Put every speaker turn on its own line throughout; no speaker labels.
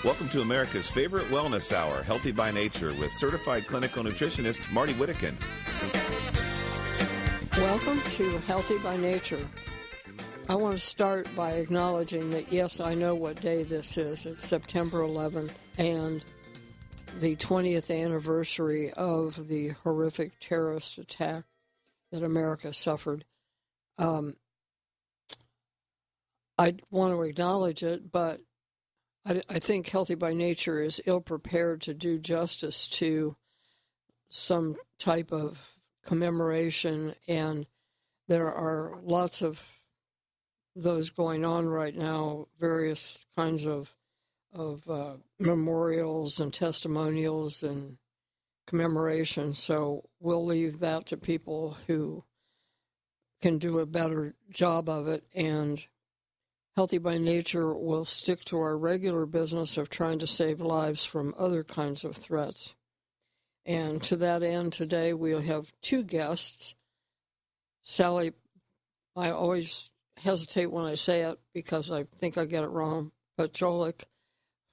Welcome to America's favorite wellness hour, Healthy by Nature, with certified clinical nutritionist Marty Whittakin.
Welcome to Healthy by Nature. I want to start by acknowledging that, yes, I know what day this is. It's September 11th, and the 20th anniversary of the horrific terrorist attack that America suffered. I want to acknowledge it, but I think Healthy by Nature is ill-prepared to do justice to some type of commemoration, and there are lots of those going on right now, various kinds of memorials and testimonials and commemorations. So we'll leave that to people who can do a better job of it, and Healthy by Nature will stick to our regular business of trying to save lives from other kinds of threats. And to that end, today we'll have two guests. Sally, I always hesitate when I say it because I think I get it wrong, but Jolik,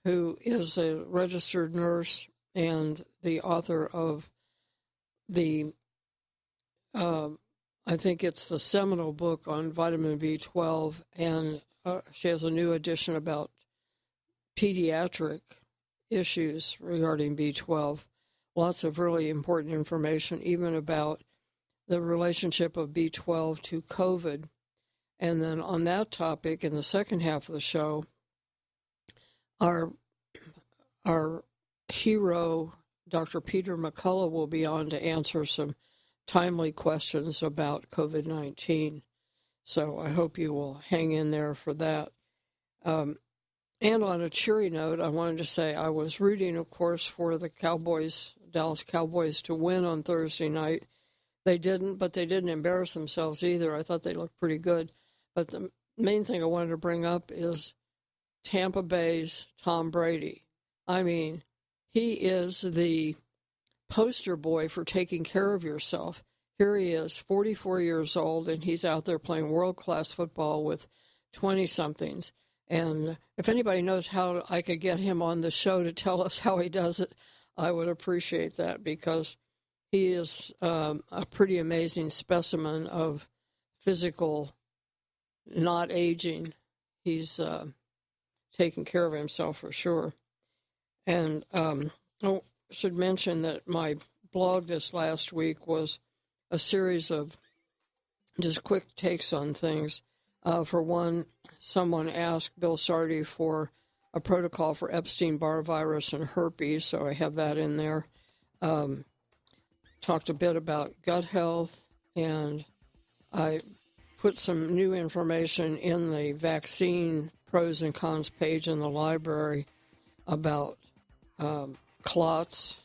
who is a registered nurse and the author of the, I think it's the seminal book on vitamin B12, and she has a new edition about pediatric issues regarding B12. Lots of really important information, even about the relationship of B12 to COVID. And then on that topic, in the second half of the show, our hero, Dr. Peter McCullough, will be on to answer some timely questions about COVID-19. So I hope you will hang in there for that. And on a cheery note, I wanted to say I was rooting, of course, for the Dallas Cowboys, to win on Thursday night. They didn't, but they didn't embarrass themselves either. I thought they looked pretty good. But the main thing I wanted to bring up is Tampa Bay's Tom Brady. I mean, he is the poster boy for taking care of yourself. Here he is, 44 years old, and he's out there playing world-class football with 20-somethings. And if anybody knows how I could get him on the show to tell us how he does it, I would appreciate that, because he is a pretty amazing specimen of physical not aging. He's taking care of himself for sure. And I should mention that my blog this last week was a series of just quick takes on things. For one, someone asked Bill Sardi for a protocol for Epstein-Barr virus and herpes, so I have that in there. Talked a bit about gut health, and I put some new information in the vaccine pros and cons page in the library about clots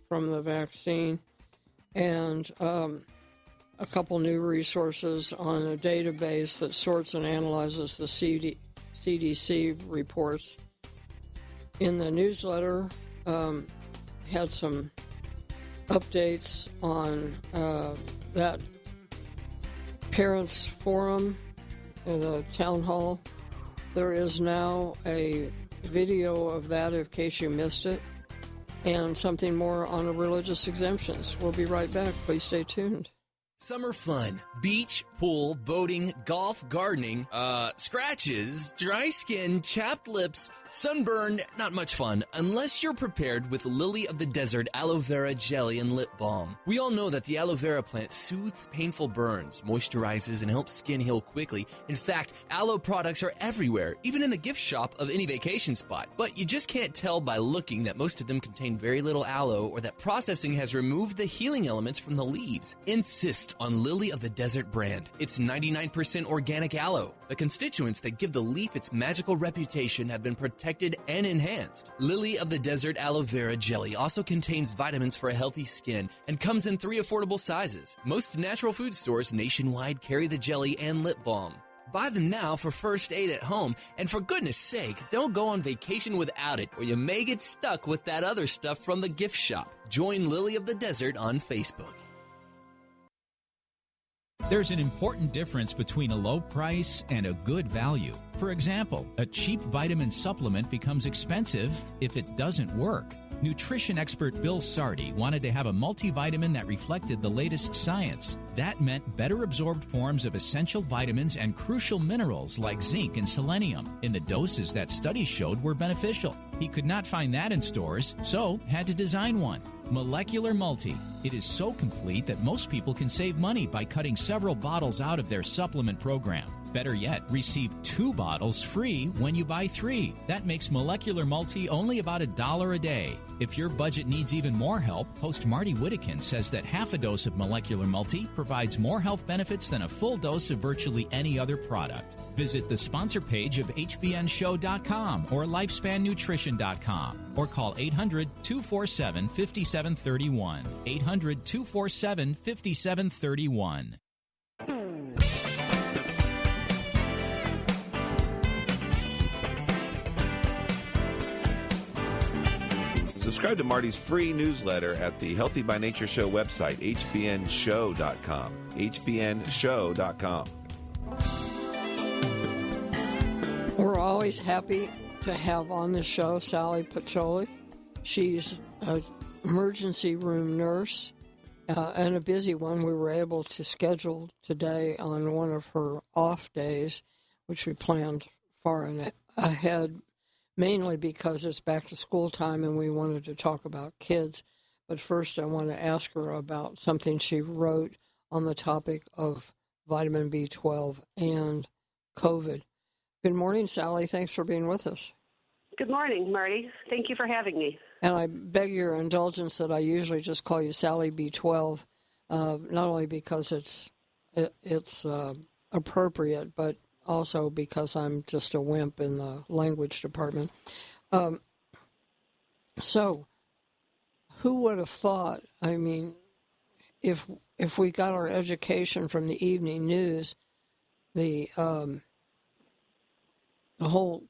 from the vaccine, and a couple new resources on a database that sorts and analyzes the CDC reports. In the newsletter, had some updates on that parents forum in the town hall. There is now a video of that in case you missed it, and something more on religious exemptions. We'll be right back. Please stay tuned.
Summer fun, beach, pool, boating, golf, gardening, scratches, dry skin, chapped lips, sunburn, not much fun unless you're prepared with Lily of the Desert aloe vera jelly and lip balm. We all know that the aloe vera plant soothes painful burns, moisturizes, and helps skin heal quickly. In fact, aloe products are everywhere, even in the gift shop of any vacation spot. But you just can't tell by looking that most of them contain very little aloe, or that processing has removed the healing elements from the leaves. Insist on Lily of the Desert brand. It's 99% organic aloe. The constituents that give the leaf its magical reputation have been protected and enhanced. Lily of the Desert aloe vera jelly also contains vitamins for a healthy skin and comes in 3 affordable sizes. Most natural food stores nationwide carry the jelly and lip balm. Buy them now for first aid at home, and for goodness sake, don't go on vacation without it, or you may get stuck with that other stuff from the gift shop. Join Lily of the Desert on Facebook.
There's an important difference between a low price and a good value. For example, a cheap vitamin supplement becomes expensive if it doesn't work. Nutrition expert Bill Sardi wanted to have a multivitamin that reflected the latest science. That meant better absorbed forms of essential vitamins and crucial minerals like zinc and selenium in the doses that studies showed were beneficial. He could not find that in stores, so had to design one. Molecular Multi. It is so complete that most people can save money by cutting several bottles out of their supplement program. Better yet, receive 2 bottles free when you buy 3. That makes Molecular Multi only about $1 a day. If your budget needs even more help, host Marty Whittekin says that half a dose of Molecular Multi provides more health benefits than a full dose of virtually any other product. Visit the sponsor page of hbnshow.com or lifespannutrition.com or call 800-247-5731. 800-247-5731.
Subscribe to Marty's free newsletter at the Healthy by Nature Show website, hbnshow.com. hbnshow.com.
We're always happy to have on the show Sally Pacholik. She's an emergency room nurse and a busy one. We were able to schedule today on one of her off days, which we planned far ahead, mainly because it's back to school time and we wanted to talk about kids. But first I want to ask her about something she wrote on the topic of vitamin B12 and COVID. Good morning, Sally. Thanks for being with us.
Good morning, Marty. Thank you for having me.
And I beg your indulgence that I usually just call you Sally B12, not only because it's appropriate, but also because I'm just a wimp in the language department. So, who would have thought, I mean, if we got our education from the evening news, the whole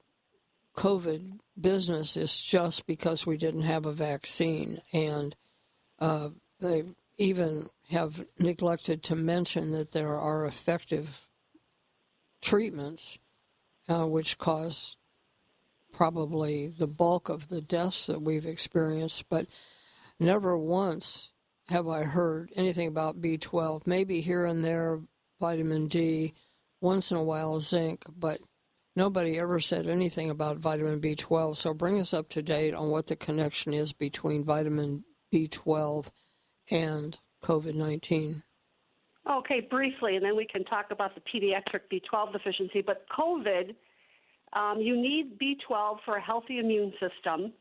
COVID business is just because we didn't have a vaccine. And they even have neglected to mention that there are effective treatments which cause probably the bulk of the deaths that we've experienced, but never once have I heard anything about B12. Maybe here and there vitamin D, once in a while zinc, but nobody ever said anything about vitamin B12. So bring us up to date on what the connection is between vitamin B12 and COVID-19.
Okay, briefly, and then we can talk about the pediatric B12 deficiency. But COVID, you need B12 for a healthy immune system,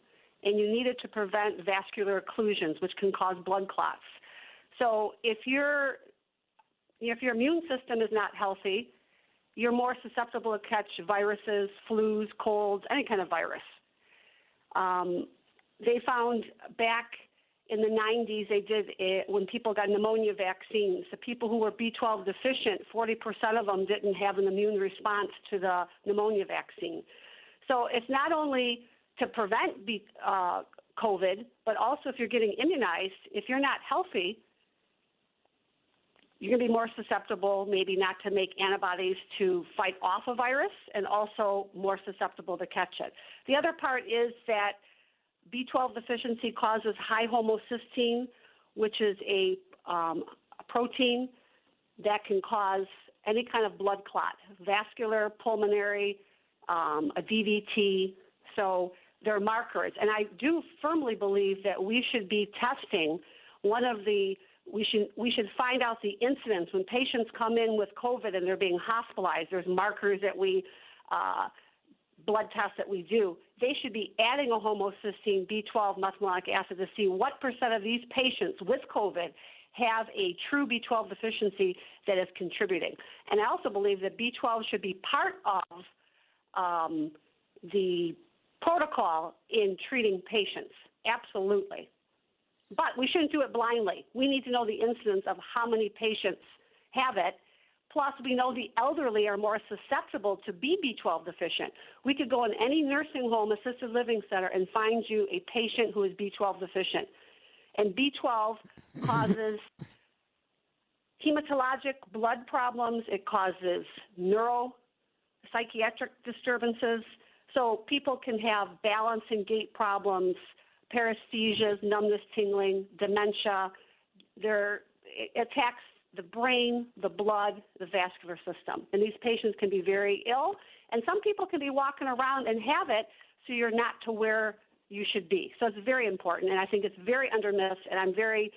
and you need it to prevent vascular occlusions, which can cause blood clots. So if your immune system is not healthy, you're more susceptible to catch viruses, flus, colds, any kind of virus. They found back in the 90s, they did it when people got pneumonia vaccines. The people who were B12 deficient, 40% of them didn't have an immune response to the pneumonia vaccine. So it's not only to prevent COVID, but also if you're getting immunized, if you're not healthy, you're going to be more susceptible maybe not to make antibodies to fight off a virus and also more susceptible to catch it. The other part is that B12 deficiency causes high homocysteine, which is a protein that can cause any kind of blood clot, vascular, pulmonary, a DVT. So they're markers. And I do firmly believe that we should be testing we should find out the incidence when patients come in with COVID and they're being hospitalized. There's markers that blood tests that we do. They should be adding a homocysteine B12 methylmalonic acid to see what percent of these patients with COVID have a true B12 deficiency that is contributing. And I also believe that B12 should be part of the protocol in treating patients. Absolutely. But we shouldn't do it blindly. We need to know the incidence of how many patients have it. Plus, we know the elderly are more susceptible to be B12 deficient. We could go in any nursing home, assisted living center, and find you a patient who is B12 deficient. And B12 causes hematologic blood problems. It causes neuropsychiatric disturbances. So people can have balance and gait problems, paresthesias, numbness, tingling, dementia. It attacks the brain, the blood, the vascular system. And these patients can be very ill. And some people can be walking around and have it, so you're not to where you should be. So it's very important, and I think it's very undermissed, and I'm very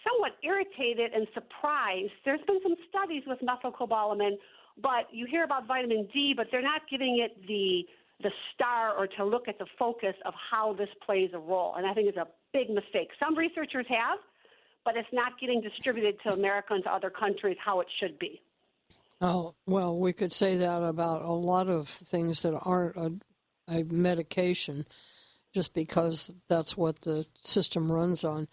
somewhat irritated and surprised. There's been some studies with methylcobalamin, but you hear about vitamin D, but they're not giving it the star or to look at the focus of how this plays a role, and I think it's a big mistake. Some researchers have, but it's not getting distributed to America and to other countries how it should be.
Oh, well, we could say that about a lot of things that aren't a medication, just because that's what the system runs on.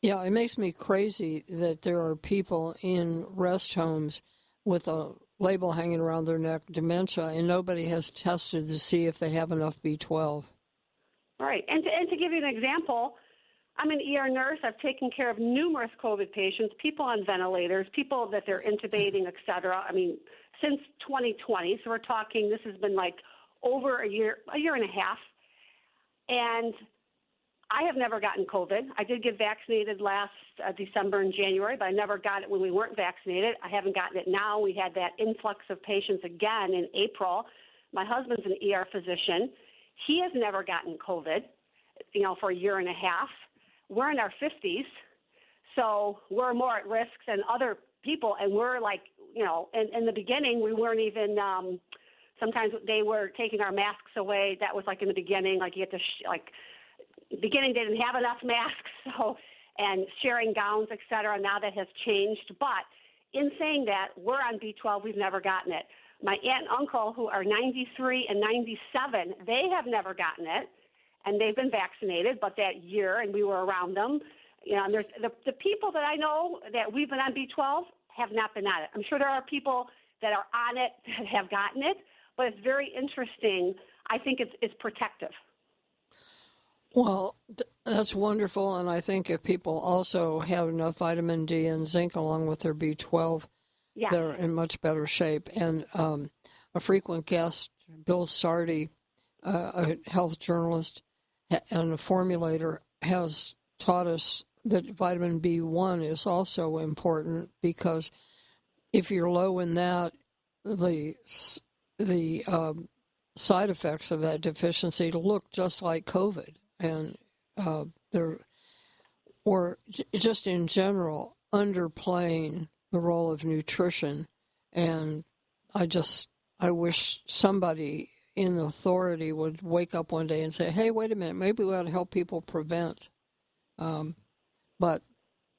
Yeah, it makes me crazy that there are people in rest homes with a label hanging around their neck, dementia, and nobody has tested to see if they have enough B12.
Right. And to give you an example, I'm an ER nurse. I've taken care of numerous COVID patients, people on ventilators, people that they're intubating, et cetera. I mean, since 2020. So we're talking, this has been like over a year and a half. And I have never gotten COVID. I did get vaccinated last December and January, but I never got it when we weren't vaccinated. I haven't gotten it now. We had that influx of patients again in April. My husband's an ER physician. He has never gotten COVID, for a year and a half. We're in our 50s, so we're more at risk than other people. And we're like, in the beginning, we weren't even sometimes they were taking our masks away. That was like in the beginning, like you had to beginning they didn't have enough masks, and sharing gowns, et cetera. Now that has changed. But in saying that, we're on B12. We've never gotten it. My aunt and uncle, who are 93 and 97, they have never gotten it, and they've been vaccinated, but that year, and we were around them. And there's the people that I know that we've been on B12 have not been on it. I'm sure there are people that are on it that have gotten it, but it's very interesting. I think it's protective.
Well, that's wonderful, and I think if people also have enough vitamin D and zinc along with their B12, they're in much better shape. And a frequent guest, Bill Sardi, a health journalist and a formulator, has taught us that vitamin B1 is also important, because if you're low in that, the side effects of that deficiency look just like COVID. And or just in general, underplaying the role of nutrition. And I wish somebody in authority would wake up one day and say, hey, wait a minute, maybe we ought to help people prevent. But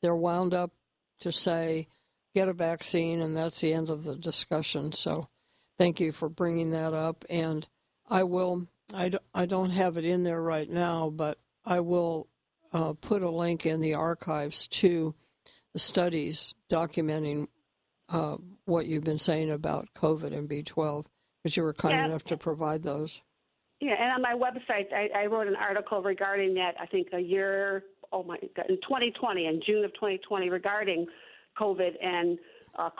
they're wound up to say, get a vaccine, and that's the end of the discussion. So thank you for bringing that up. And I don't have it in there right now, but I will put a link in the archives to the studies documenting what you've been saying about COVID and B12, because you were kind enough to provide those.
Yeah, and on my website, I wrote an article regarding that, I think in 2020, in June of 2020, regarding COVID and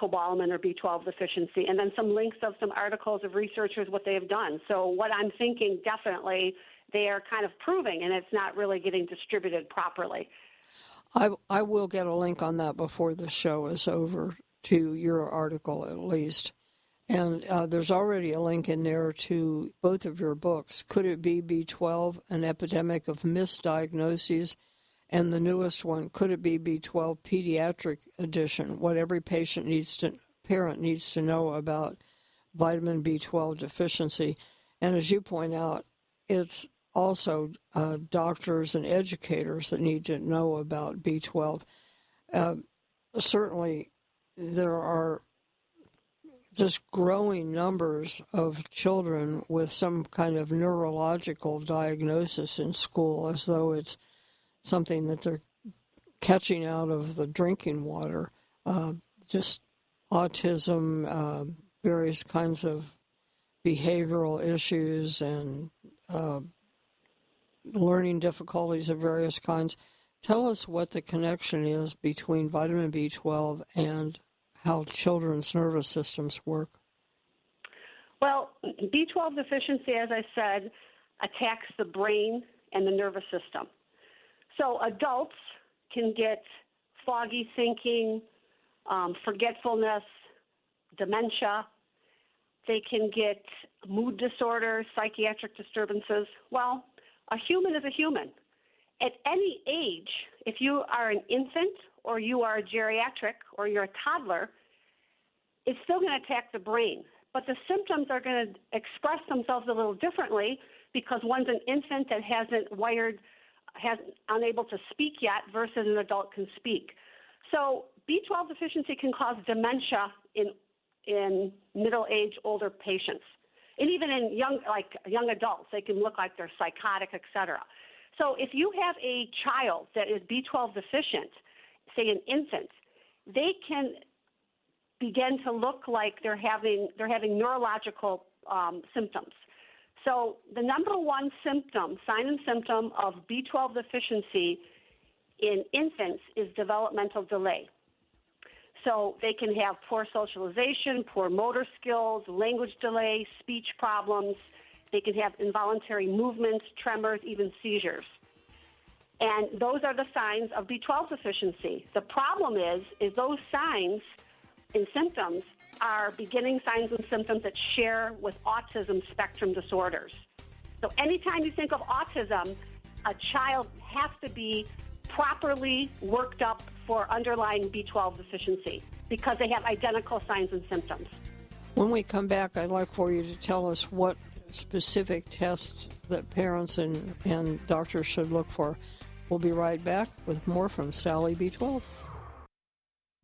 cobalamin or B12 deficiency, and then some links of some articles of researchers, what they have done. So what I'm thinking, definitely, they are kind of proving, and it's not really getting distributed properly.
I will get a link on that before the show is over, to your article at least. And there's already a link in there to both of your books. Could It Be B12, An Epidemic of Misdiagnoses? And the newest one, Could It Be B12 Pediatric Edition? What every parent needs to know about vitamin B12 deficiency. And as you point out, it's also doctors and educators that need to know about B12. Certainly, there are just growing numbers of children with some kind of neurological diagnosis in school, as though it's something that they're catching out of the drinking water. Just autism, various kinds of behavioral issues, and learning difficulties of various kinds. Tell us what the connection is between vitamin B12 and how children's nervous systems work.
Well, B12 deficiency, as I said, attacks the brain and the nervous system. So adults can get foggy thinking, forgetfulness, dementia. They can get mood disorders, psychiatric disturbances. Well, a human is a human. At any age, if you are an infant or you are a geriatric or you're a toddler, it's still going to attack the brain. But the symptoms are going to express themselves a little differently because one's an infant that hasn't unable to speak yet versus an adult can speak. So B12 deficiency can cause dementia in middle-aged, older patients. And even in young adults, they can look like they're psychotic, et cetera. So if you have a child that is B12 deficient, say an infant, they can begin to look like they're having neurological symptoms. So the number one sign and symptom of B12 deficiency in infants is developmental delay. So they can have poor socialization, poor motor skills, language delay, speech problems. They can have involuntary movements, tremors, even seizures. And those are the signs of B12 deficiency. The problem is those signs and symptoms are beginning signs and symptoms that share with autism spectrum disorders. So anytime you think of autism, a child has to be properly worked up for underlying B12 deficiency because they have identical signs and symptoms.
When we come back, I'd like for you to tell us what specific tests that parents and doctors should look for. We'll be right back with more from Sally B12.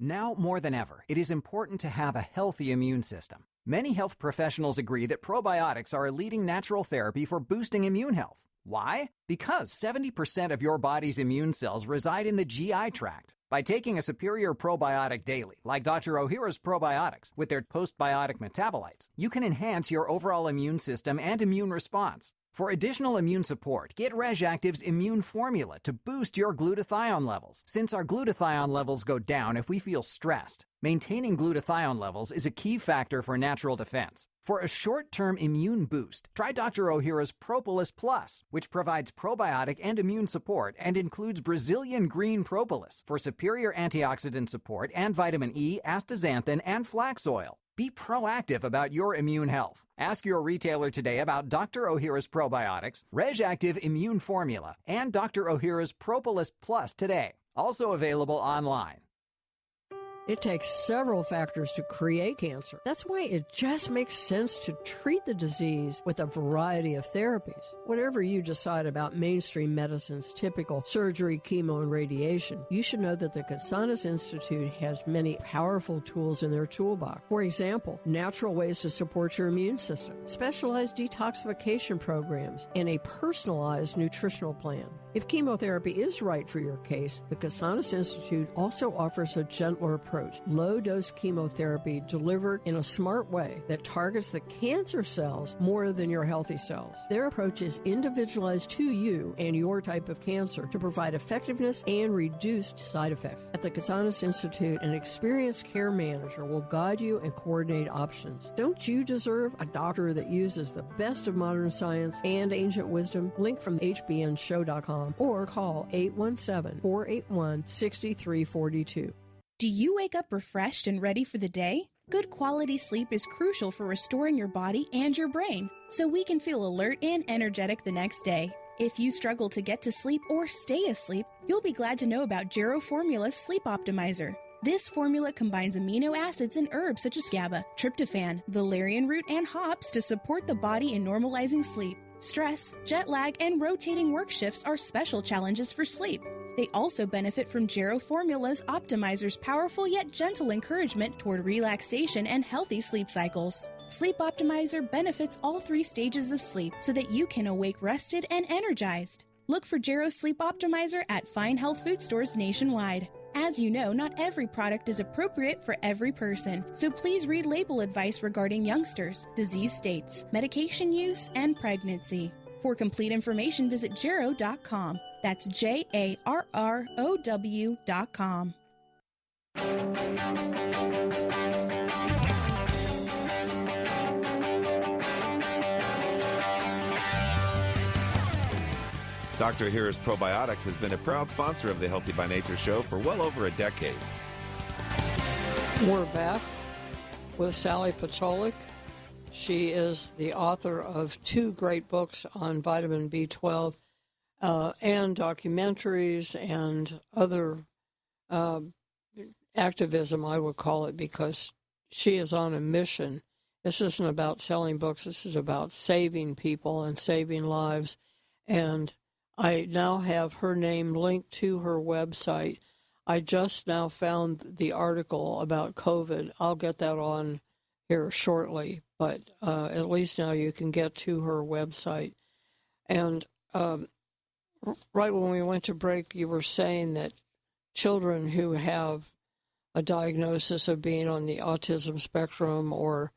Now more than ever, it is important to have a healthy immune system. Many health professionals agree that probiotics are a leading natural therapy for boosting immune health. Why? Because 70% of your body's immune cells reside in the GI tract. By taking a superior probiotic daily, like Dr. Ohhira's probiotics, with their postbiotic metabolites, you can enhance your overall immune system and immune response. For additional immune support, get RegActive's Immune Formula to boost your glutathione levels, since our glutathione levels go down if we feel stressed. Maintaining glutathione levels is a key factor for natural defense. For a short-term immune boost, try Dr. Ohhira's Propolis Plus, which provides probiotic and immune support and includes Brazilian green propolis for superior antioxidant support and vitamin E, astaxanthin, and flax oil. Be proactive about your immune health. Ask your retailer today about Dr. Ohhira's probiotics, RegActive Immune Formula, and Dr. Ohhira's Propolis Plus today. Also available online.
It takes several factors to create cancer. That's why it just makes sense to treat the disease with a variety of therapies. Whatever you decide about mainstream medicine's typical surgery, chemo, and radiation, you should know that the Casanas Institute has many powerful tools in their toolbox. For example, natural ways to support your immune system, specialized detoxification programs, and a personalized nutritional plan. If chemotherapy is right for your case, the Casanas Institute also offers a gentler approach. Low-dose chemotherapy delivered in a smart way that targets the cancer cells more than your healthy cells. Their approach is individualized to you and your type of cancer to provide effectiveness and reduced side effects. At the Casanas Institute, an experienced care manager will guide you and coordinate options. Don't you deserve a doctor that uses the best of modern science and ancient wisdom? Link from hbnshow.com or call 817-481-6342.
Do you wake up refreshed and ready for the day? Good quality sleep is crucial for restoring your body and your brain, so we can feel alert and energetic the next day. If you struggle to get to sleep or stay asleep, you'll be glad to know about Jarrow Formula's Sleep Optimizer. This formula combines amino acids and herbs such as GABA, tryptophan, valerian root, and hops to support the body in normalizing sleep. Stress, jet lag, and rotating work shifts are special challenges for sleep. They also benefit from Jarrow Formula's Optimizer's powerful yet gentle encouragement toward relaxation and healthy sleep cycles. Sleep Optimizer benefits all 3 stages of sleep so that you can awake rested and energized. Look for Jarrow Sleep Optimizer at fine health food stores nationwide. As you know, not every product is appropriate for every person, so please read label advice regarding youngsters, disease states, medication use, and pregnancy. For complete information, visit Jarrow.com. That's JARROW.com.
Dr. Harris Probiotics has been a proud sponsor of the Healthy by Nature show for well over a decade.
We're back with Sally Potolik. She is the author of 2 great books on vitamin B12 and documentaries and other activism, I would call it, because she is on a mission. This isn't about selling books. This is about saving people and saving lives. And I now have her name linked to her website. I just now found the article about COVID. I'll get that on here shortly, but at least now you can get to her website. And right when we went to break, you were saying that children who have a diagnosis of being on the autism spectrum or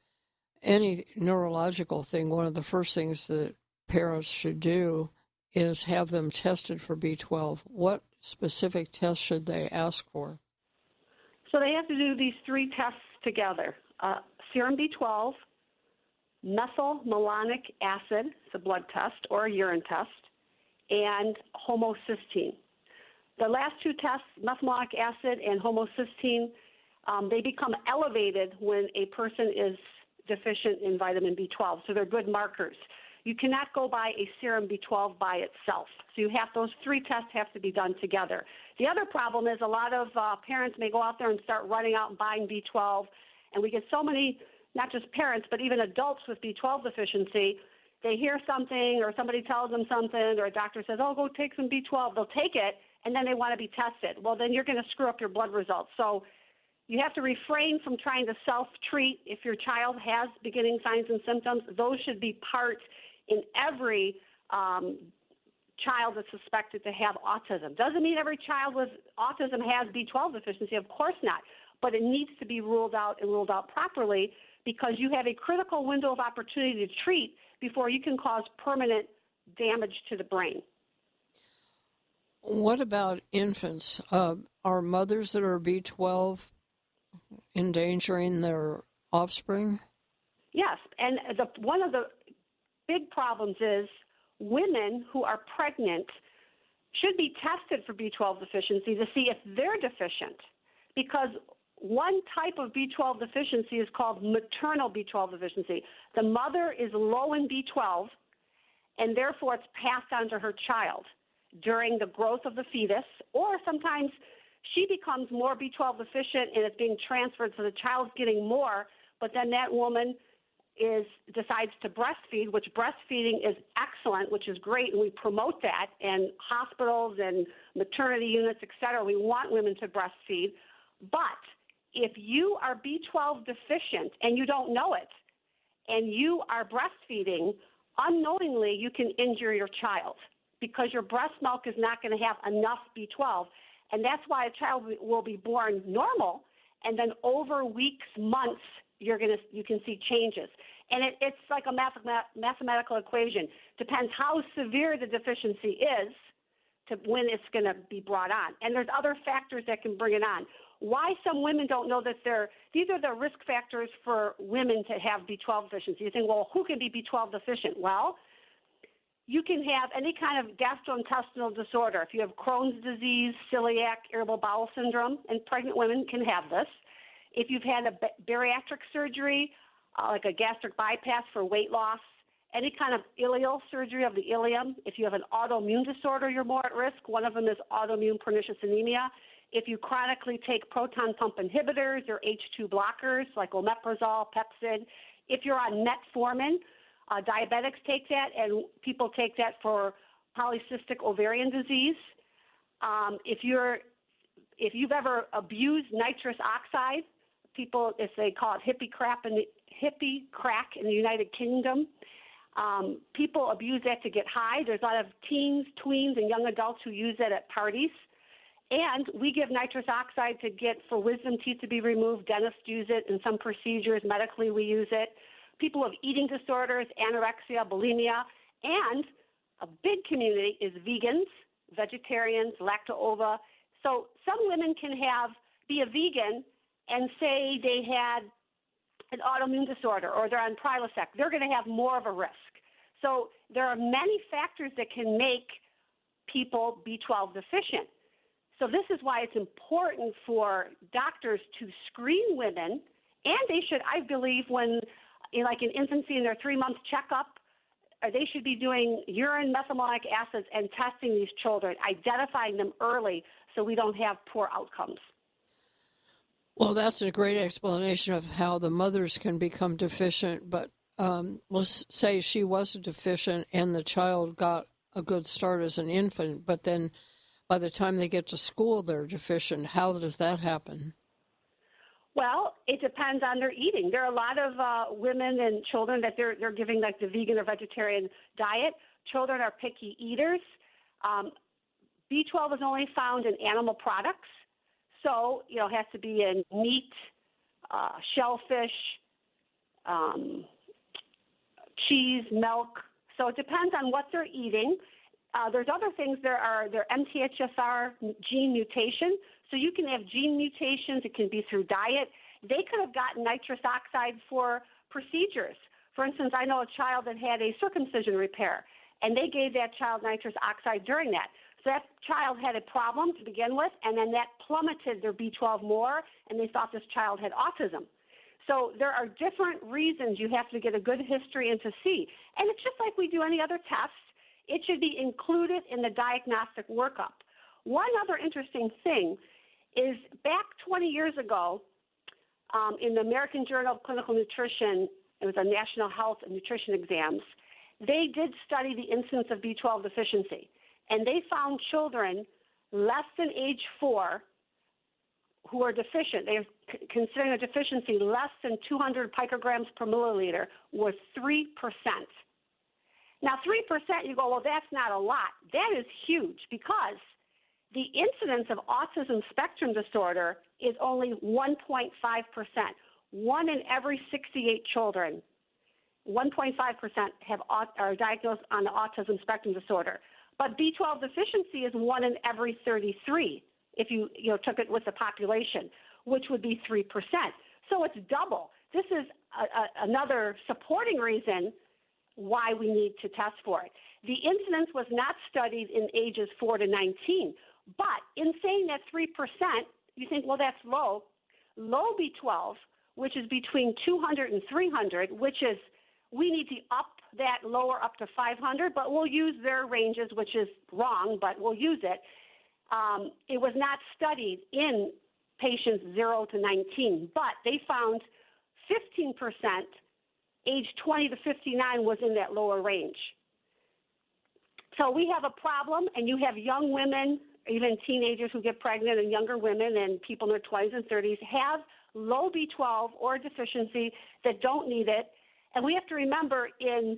any neurological thing, one of the first things that parents should do is have them tested for B12. What specific tests should they ask for?
So they have to do these 3 tests together. Serum B12, methylmalonic acid, it's a blood test or a urine test, and homocysteine. The last 2 tests, methylmalonic acid and homocysteine, they become elevated when a person is deficient in vitamin B12, so they're good markers. You cannot go by a serum B12 by itself. So those 3 tests have to be done together. The other problem is a lot of parents may go out there and start running out and buying B12, and we get so many, not just parents, but even adults with B12 deficiency. They hear something or somebody tells them something or a doctor says, oh, go take some B12. They'll take it, and then they want to be tested. Well, then you're going to screw up your blood results. So you have to refrain from trying to self-treat. If your child has beginning signs and symptoms, those should be part in every child that's suspected to have autism. Doesn't mean every child with autism has B12 deficiency, of course not, but it needs to be ruled out and ruled out properly because you have a critical window of opportunity to treat before you can cause permanent damage to the brain.
What about infants? Are mothers that are B12 endangering their offspring?
Yes, and one of the big problems is women who are pregnant should be tested for B12 deficiency to see if they're deficient, because one type of B12 deficiency is called maternal B12 deficiency. The mother is low in B12, and therefore it's passed on to her child during the growth of the fetus, or sometimes she becomes more B12 deficient and it's being transferred, so the child's getting more, but then that woman decides to breastfeed, which breastfeeding is excellent, which is great, and we promote that in hospitals and maternity units, et cetera. We want women to breastfeed. But if you are B12 deficient and you don't know it, and you are breastfeeding, unknowingly you can injure your child because your breast milk is not going to have enough B12. And that's why a child will be born normal, and then over weeks, months, you can see changes. And it's like a mathematical equation. Depends how severe the deficiency is to when it's going to be brought on. And there's other factors that can bring it on. Why some women don't know that these are the risk factors for women to have B12 deficiency. You think, well, who can be B12 deficient? Well, you can have any kind of gastrointestinal disorder. If you have Crohn's disease, celiac, irritable bowel syndrome, and pregnant women can have this. If you've had a bariatric surgery, like a gastric bypass for weight loss, any kind of ileal surgery of the ileum. If you have an autoimmune disorder, you're more at risk. One of them is autoimmune pernicious anemia. If you chronically take proton pump inhibitors or H2 blockers like omeprazole, Pepcid, if you're on metformin, diabetics take that, and people take that for polycystic ovarian disease. If you've ever abused nitrous oxide, people, if they call it hippie crack in the United Kingdom, people abuse that to get high. There's a lot of teens, tweens, and young adults who use that at parties. And we give nitrous oxide for wisdom teeth to be removed. Dentists use it in some procedures. Medically, we use it. People with eating disorders, anorexia, bulimia, and a big community is vegans. vegetarians, lacto-ova. So some women can be a vegan and say they had an autoimmune disorder or they're on Prilosec. They're going to have more of a risk. So there are many factors that can make people B12 deficient. So this is why it's important for doctors to screen women, and they should, I believe, when like in infancy in their 3-month checkup, they should be doing urine methylmalonic acids and testing these children, identifying them early so we don't have poor outcomes.
Well, that's a great explanation of how the mothers can become deficient, but let's say she was deficient and the child got a good start as an infant, but then by the time they get to school, they're deficient. How does that happen?
Well, it depends on their eating. There are a lot of women and children that they're giving like the vegan or vegetarian diet. Children are picky eaters. B12 is only found in animal products. So, it has to be in meat, shellfish, cheese, milk. So it depends on what they're eating. There's other things. There MTHFR gene mutation. So you can have gene mutations. It can be through diet. They could have gotten nitrous oxide for procedures. For instance, I know a child that had a circumcision repair, and they gave that child nitrous oxide during that. So that child had a problem to begin with, and then that plummeted their B12 more, and they thought this child had autism. So there are different reasons you have to get a good history and to see. And it's just like we do any other test. It should be included in the diagnostic workup. One other interesting thing is back 20 years ago, in the American Journal of Clinical Nutrition, it was a National Health and Nutrition Exams, they did study the incidence of B12 deficiency. And they found children less than age 4 who are deficient. They're considering a deficiency less than 200 picograms per milliliter was 3%. Now, 3%, you go, well, that's not a lot. That is huge because the incidence of autism spectrum disorder is only 1.5%. 1 in every 68 children, 1.5% are diagnosed on the autism spectrum disorder. But B12 deficiency is 1 in every 33 if you took it with the population, which would be 3%. So it's double. This is another supporting reason why we need to test for it. The incidence was not studied in ages 4 to 19, but in saying that 3%, you think, well, that's low. Low B12, which is between 200 and 300, which is we need to up that lower up to 500, but we'll use their ranges, which is wrong, but we'll use it. It was not studied in patients 0 to 19, but they found 15%, age 20 to 59 was in that lower range. So we have a problem, and you have young women, even teenagers who get pregnant, and younger women and people in their 20s and 30s have low B12 or deficiency that don't need it. And we have to remember in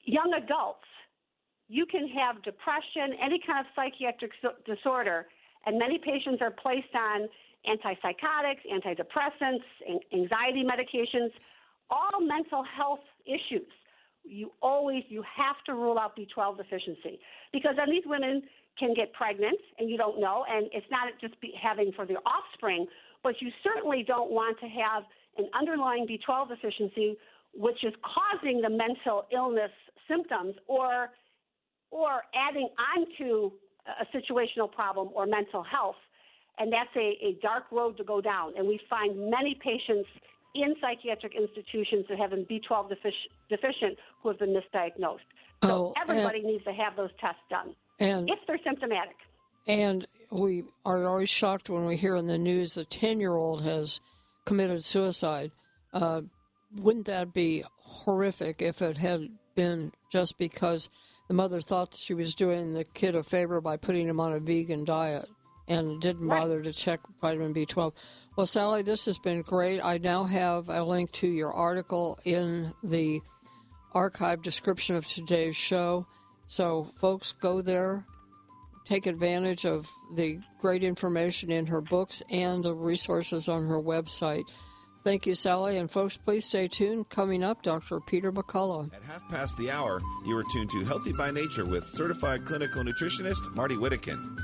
young adults, you can have depression, any kind of psychiatric disorder, and many patients are placed on antipsychotics, antidepressants, anxiety medications, all mental health issues. You have to rule out B12 deficiency because then these women can get pregnant and you don't know, and it's not just having for their offspring, but you certainly don't want to have an underlying B12 deficiency which is causing the mental illness symptoms or adding on to a situational problem or mental health. And that's a dark road to go down. And we find many patients in psychiatric institutions that have been B12 deficient who have been misdiagnosed. So everybody needs to have those tests done if they're symptomatic.
And we are always shocked when we hear in the news a 10-year-old has committed suicide. Wouldn't that be horrific if it had been just because the mother thought she was doing the kid a favor by putting him on a vegan diet and didn't bother to check vitamin B12? Well, Sally, this has been great. I now have a link to your article in the archive description of today's show. So, folks, go there, take advantage of the great information in her books and the resources on her website. Thank you, Sally. And folks, please stay tuned. Coming up, Dr. Peter McCullough.
At 1:30, you are tuned to Healthy by Nature with certified clinical nutritionist Marty Whittakin.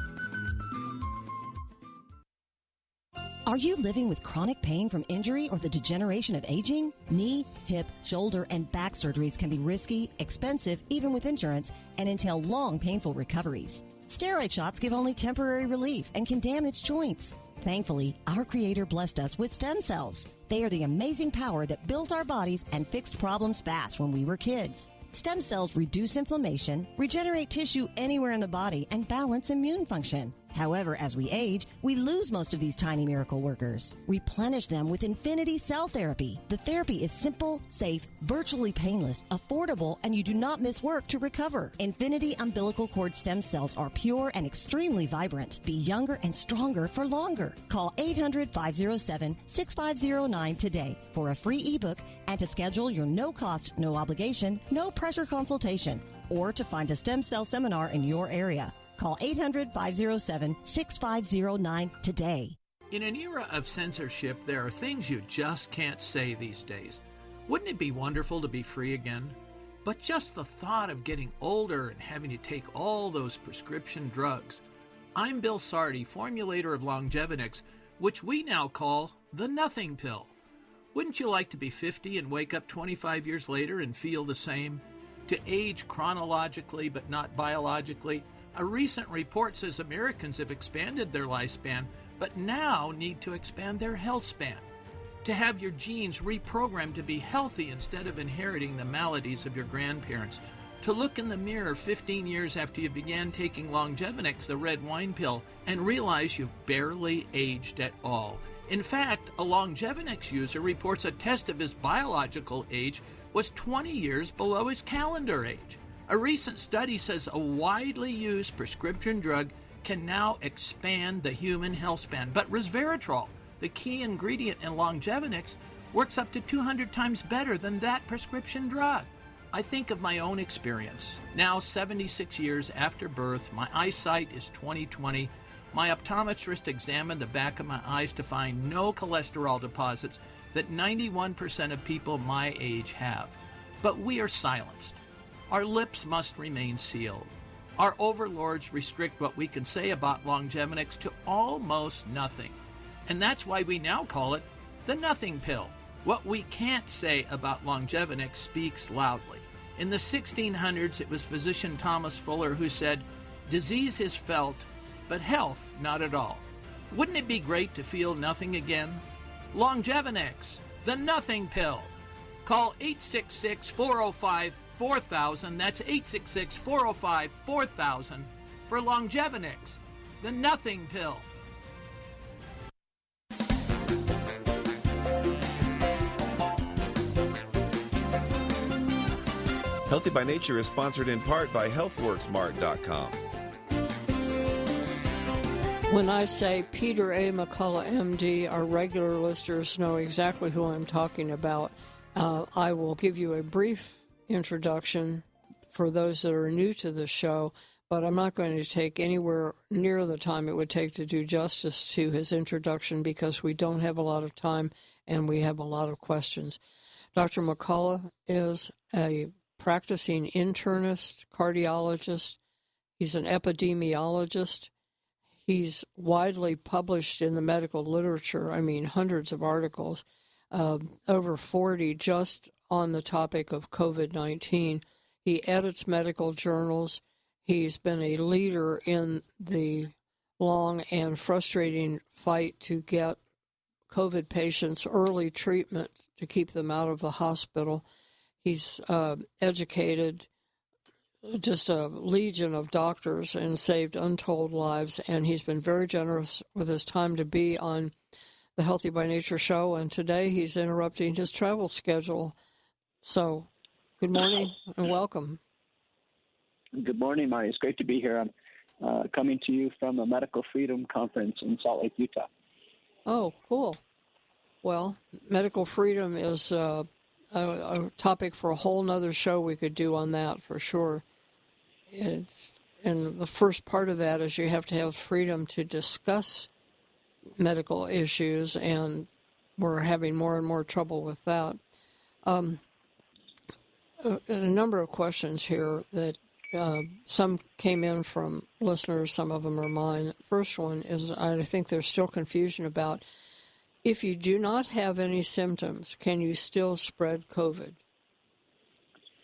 Are you living with chronic pain from injury or the degeneration of aging? Knee, hip, shoulder, and back surgeries can be risky, expensive, even with insurance, and entail long, painful recoveries. Steroid shots give only temporary relief and can damage joints. Thankfully, our Creator blessed us with stem cells. They are the amazing power that built our bodies and fixed problems fast when we were kids. Stem cells reduce inflammation, regenerate tissue anywhere in the body, and balance immune function. However, as we age, we lose most of these tiny miracle workers. Replenish them with Infinity Cell Therapy. The therapy is simple, safe, virtually painless, affordable, and you do not miss work to recover. Infinity umbilical cord stem cells are pure and extremely vibrant. Be younger and stronger for longer. Call 800-507-6509 today for a free ebook and to schedule your no-cost, no-obligation, no-pressure consultation or to find a stem cell seminar in your area. Call 800-507-6509 today.
In an era of censorship, there are things you just can't say these days. Wouldn't it be wonderful to be free again? But just the thought of getting older and having to take all those prescription drugs. I'm Bill Sardi, formulator of Longevinix, which we now call the Nothing Pill. Wouldn't you like to be 50 and wake up 25 years later and feel the same? To age chronologically but not biologically? A recent report says Americans have expanded their lifespan, but now need to expand their health span. To have your genes reprogrammed to be healthy instead of inheriting the maladies of your grandparents. To look in the mirror 15 years after you began taking Longevinix, the red wine pill, and realize you've barely aged at all. In fact, a Longevinix user reports a test of his biological age was 20 years below his calendar age. A recent study says a widely used prescription drug can now expand the human health span. But resveratrol, the key ingredient in Longevinix, works up to 200 times better than that prescription drug. I think of my own experience. Now, 76 years after birth, my eyesight is 20/20. My optometrist examined the back of my eyes to find no cholesterol deposits that 91% of people my age have. But we are silenced. Our lips must remain sealed. Our overlords restrict what we can say about Longevinix to almost nothing. And that's why we now call it the Nothing Pill. What we can't say about Longevinix speaks loudly. In the 1600s, it was physician Thomas Fuller who said, "Disease is felt, but health not at all." Wouldn't it be great to feel nothing again? Longevinix, the Nothing Pill. Call 866-405-4000. That's 866-405-4000 for Longevinix, the Nothing Pill.
Healthy by Nature is sponsored in part by HealthWorksMart.com.
When I say Peter A. McCullough, MD, our regular listeners know exactly who I'm talking about. I will give you a brief introduction for those that are new to the show, but I'm not going to take anywhere near the time it would take to do justice to his introduction because we don't have a lot of time and we have a lot of questions. Dr. McCullough is a practicing internist, cardiologist. He's an epidemiologist. He's widely published in the medical literature, hundreds of articles, over 40 just on the topic of COVID-19. He edits medical journals. He's been a leader in the long and frustrating fight to get COVID patients early treatment to keep them out of the hospital. He's educated just a legion of doctors and saved untold lives, and he's been very generous with his time to be on the Healthy by Nature show, and today he's interrupting his travel schedule. So, good morning and welcome.
Good morning, Marty. It's great to be here. I'm coming to you from a Medical Freedom Conference in Salt Lake, Utah.
Oh, cool. Well, medical freedom is a topic for a whole nother show we could do on that for sure. And the first part of that is you have to have freedom to discuss medical issues, and we're having more and more trouble with that. A number of questions here that some came in from listeners, some of them are mine. First one is, I think there's still confusion about, if you do not have any symptoms, can you still spread COVID?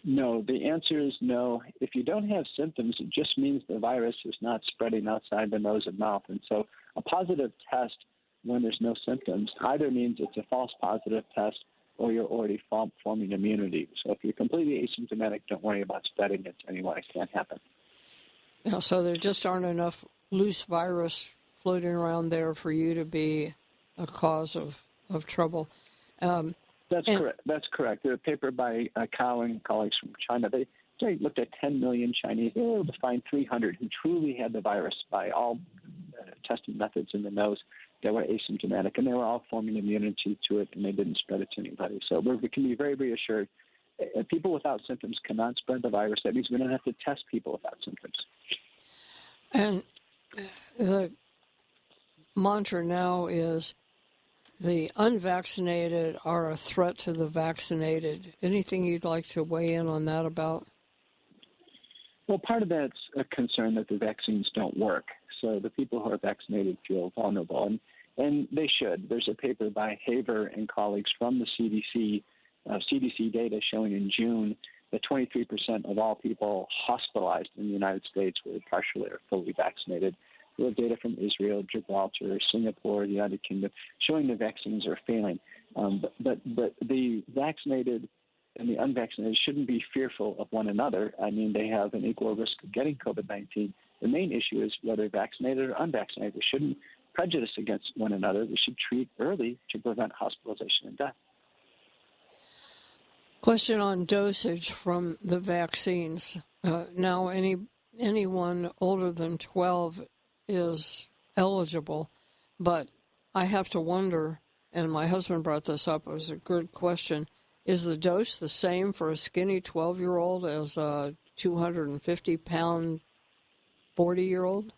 No, the answer is no. If you don't have symptoms, it just means the virus is not spreading outside the nose and mouth. And so a positive test when there's no symptoms either means it's a false positive test or you're already forming immunity. So if you're completely asymptomatic, don't worry about spreading it to anyone. It can't happen.
Yeah, so there just aren't enough loose virus floating around there for you to be a cause of trouble.
That's correct. That's correct. There's a paper by Cao and colleagues from China. They looked at 10 million Chinese. They were able to find 300 who truly had the virus by all testing methods in the nose that were asymptomatic, and they were all forming immunity to it, and they didn't spread it to anybody. So we can be very reassured. People without symptoms cannot spread the virus. That means we don't have to test people without symptoms.
And the mantra now is the unvaccinated are a threat to the vaccinated. Anything you'd like to weigh in on that about?
Well, part of that's a concern that the vaccines don't work. So the people who are vaccinated feel vulnerable, and they should. There's a paper by Haver and colleagues from the CDC data showing in June that 23% of all people hospitalized in the United States were partially or fully vaccinated. We have data from Israel, Gibraltar, Singapore, the United Kingdom, showing the vaccines are failing. But the vaccinated and the unvaccinated shouldn't be fearful of one another. I mean, they have an equal risk of getting COVID-19. The main issue is whether vaccinated or unvaccinated. We shouldn't prejudice against one another. We should treat early to prevent hospitalization and death.
Question on dosage from the vaccines. Now, anyone older than 12 is eligible, but I have to wonder, and my husband brought this up, it was a good question, is the dose the same for a skinny 12-year-old as a 250-pound 40-year-old?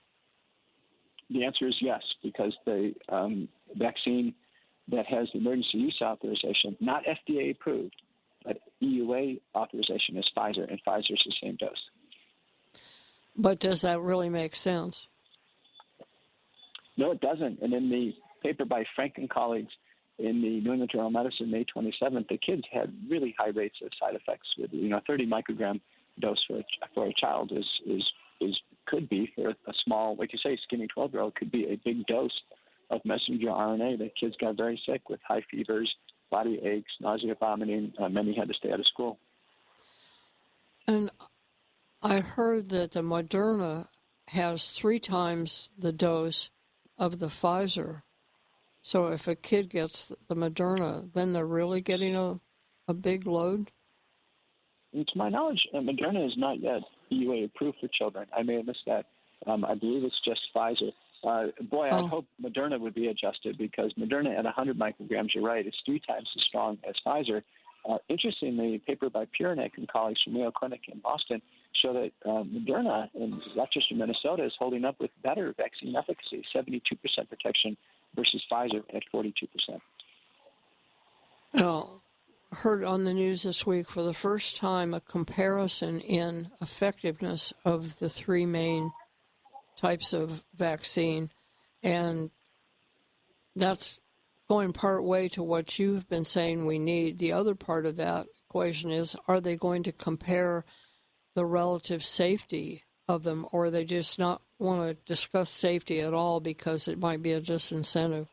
The answer is yes, because the vaccine that has emergency use authorization, not FDA approved, but EUA authorization is Pfizer, and Pfizer's the same dose.
But does that really make sense?
No, it doesn't. And in the paper by Frank and colleagues in the New England Journal of Medicine, May 27th, the kids had really high rates of side effects. With 30 microgram dose for a child could be for a small, like you say, skinny 12-year-old could be a big dose of messenger RNA. The kids got very sick with high fevers, body aches, nausea, vomiting. Many had to stay out of school.
And I heard that the Moderna has 3 times the dose of the Pfizer. So if a kid gets the Moderna, then they're really getting a big load?
And to my knowledge, Moderna is not yet EUA approved for children. I may have missed that. I believe it's just Pfizer. I hope Moderna would be adjusted, because Moderna at 100 micrograms, you're right, it's 3 times as strong as Pfizer. Interestingly, a paper by Puranek and colleagues from Mayo Clinic in Boston show that Moderna in Rochester, Minnesota is holding up with better vaccine efficacy, 72% protection versus Pfizer at 42%.
Well, heard on the news this week for the first time a comparison in effectiveness of the 3 main types of vaccine, and that's going part way to what you've been saying we need. The other part of that equation is, are they going to compare the relative safety of them, or they just not want to discuss safety at all because it might be a disincentive?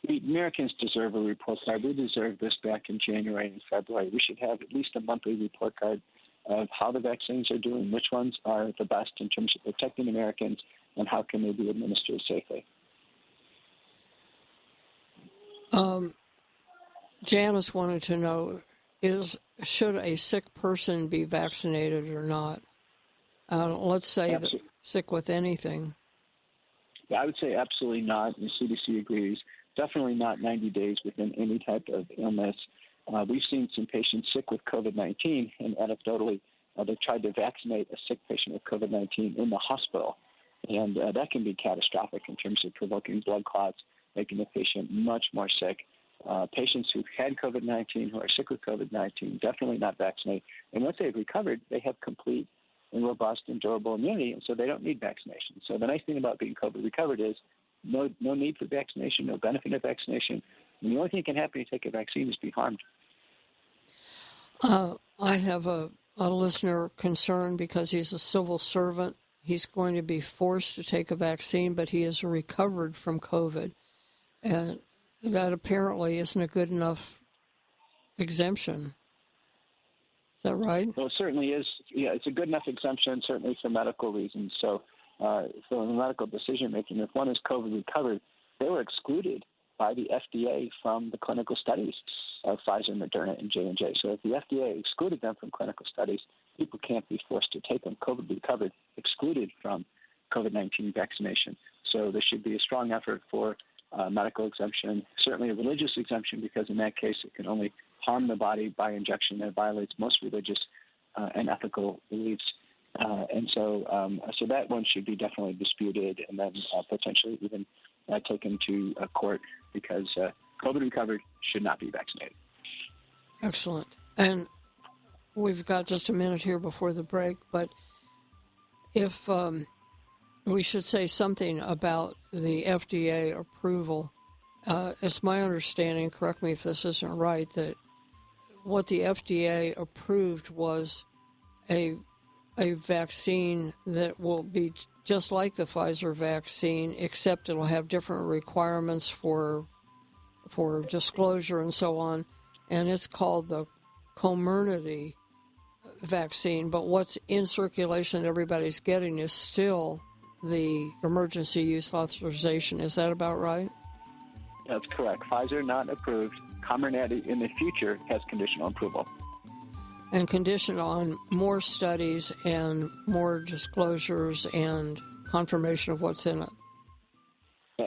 The Americans deserve a report card. We deserved this back in January and February. We should have at least a monthly report card of how the vaccines are doing, which ones are the best in terms of protecting Americans, and how can they be administered safely.
Janice wanted to know, should a sick person be vaccinated or not? Let's say that sick with anything.
Yeah, I would say absolutely not, and the CDC agrees. Definitely not 90 days within any type of illness. We've seen some patients sick with COVID-19, and anecdotally, they tried to vaccinate a sick patient with COVID-19 in the hospital, and that can be catastrophic in terms of provoking blood clots making the patient much more sick. Patients who've had COVID-19, who are sick with COVID-19, definitely not vaccinated. And once they've recovered, they have complete and robust and durable immunity, and so they don't need vaccination. So the nice thing about being COVID recovered is no need for vaccination, no benefit of vaccination. And the only thing that can happen when you take a vaccine is be harmed.
I have a listener concerned because he's a civil servant. He's going to be forced to take a vaccine, but he has recovered from COVID. And that apparently isn't a good enough exemption. Is that right?
Well, it certainly is. Yeah, it's a good enough exemption, certainly for medical reasons. So for the medical decision-making, if one is COVID recovered, they were excluded by the FDA from the clinical studies of Pfizer, Moderna, and J&J. So if the FDA excluded them from clinical studies, people can't be forced to take them. COVID recovered, excluded from COVID-19 vaccination. So there should be a strong effort for medical exemption, certainly a religious exemption, because in that case it can only harm the body by injection that violates most religious and ethical beliefs. And so that one should be definitely disputed and then potentially even taken to court because COVID recovered should not be vaccinated.
Excellent. And we've got just a minute here before the break, but if we should say something about the FDA approval. It's my understanding, correct me if this isn't right, that what the FDA approved was a vaccine that will be just like the Pfizer vaccine, except it'll have different requirements for disclosure and so on, and it's called the Comirnaty vaccine. But what's in circulation that everybody's getting is still the emergency use authorization. Is that about right?
That's correct. Pfizer not approved. Comirnaty in the future has conditional approval.
And conditioned on more studies and more disclosures and confirmation of what's in it.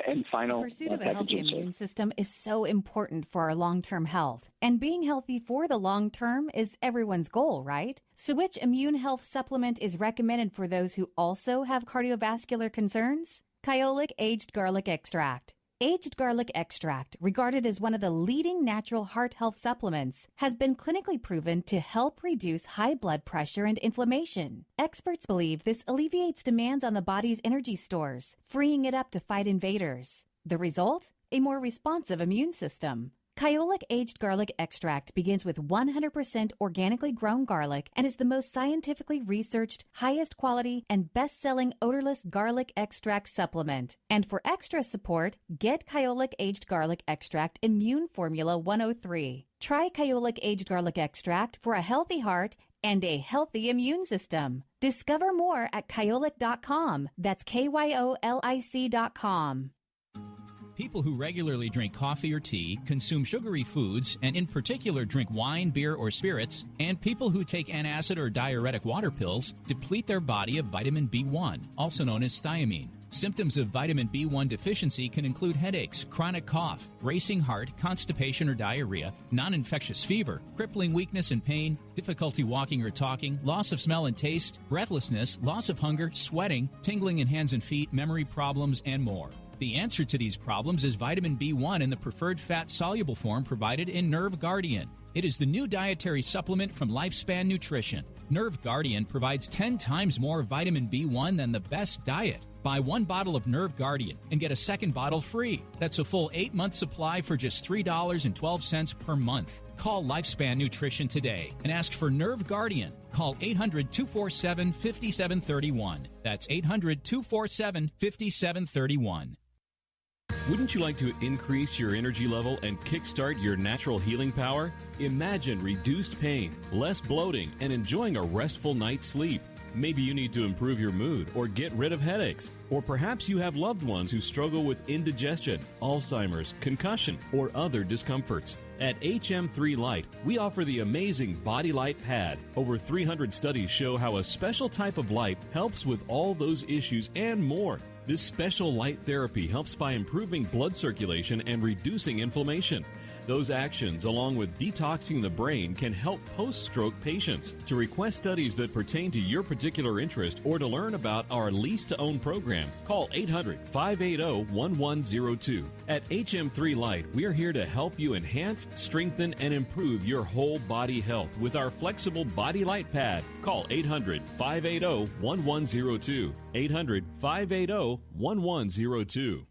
And final
the pursuit of a healthy immune system is so important for our long-term health. And being healthy for the long term is everyone's goal, right? So which immune health supplement is recommended for those who also have cardiovascular concerns? Kyolic Aged Garlic Extract. Aged garlic extract, regarded as one of the leading natural heart health supplements, has been clinically proven to help reduce high blood pressure and inflammation. Experts believe this alleviates demands on the body's energy stores, freeing it up to fight invaders. The result? A more responsive immune system. Kyolic Aged Garlic Extract begins with 100% organically grown garlic and is the most scientifically researched, highest quality, and best-selling odorless garlic extract supplement. And for extra support, get Kyolic Aged Garlic Extract Immune Formula 103. Try Kyolic Aged Garlic Extract for a healthy heart and a healthy immune system. Discover more at kyolic.com. That's KYOLIC.com.
People who regularly drink coffee or tea, consume sugary foods, and in particular drink wine, beer, or spirits, and people who take antacid or diuretic water pills deplete their body of vitamin B1, also known as thiamine. Symptoms of vitamin B1 deficiency can include headaches, chronic cough, racing heart, constipation or diarrhea, non-infectious fever, crippling weakness and pain, difficulty walking or talking, loss of smell and taste, breathlessness, loss of hunger, sweating, tingling in hands and feet, memory problems, and more. The answer to these problems is vitamin B1 in the preferred fat-soluble form provided in Nerve Guardian. It is the new dietary supplement from Lifespan Nutrition. Nerve Guardian provides 10 times more vitamin B1 than the best diet. Buy one bottle of Nerve Guardian and get a second bottle free. That's a full 8-month supply for just $3.12 per month. Call Lifespan Nutrition today and ask for Nerve Guardian. Call 800-247-5731. That's 800-247-5731.
Wouldn't you like to increase your energy level and kickstart your natural healing power? Imagine reduced pain, less bloating, and enjoying a restful night's sleep. Maybe you need to improve your mood or get rid of headaches. Or perhaps you have loved ones who struggle with indigestion, Alzheimer's, concussion, or other discomforts. At HM3 Light, we offer the amazing Body Light Pad. Over 300 studies show how a special type of light helps with all those issues and more. This special light therapy helps by improving blood circulation and reducing inflammation. Those actions, along with detoxing the brain, can help post-stroke patients. To request studies that pertain to your particular interest or to learn about our lease-to-own program, call 800-580-1102. At HM3 Light, we are here to help you enhance, strengthen, and improve your whole body health with our flexible Body Light Pad. Call 800-580-1102. 800-580-1102.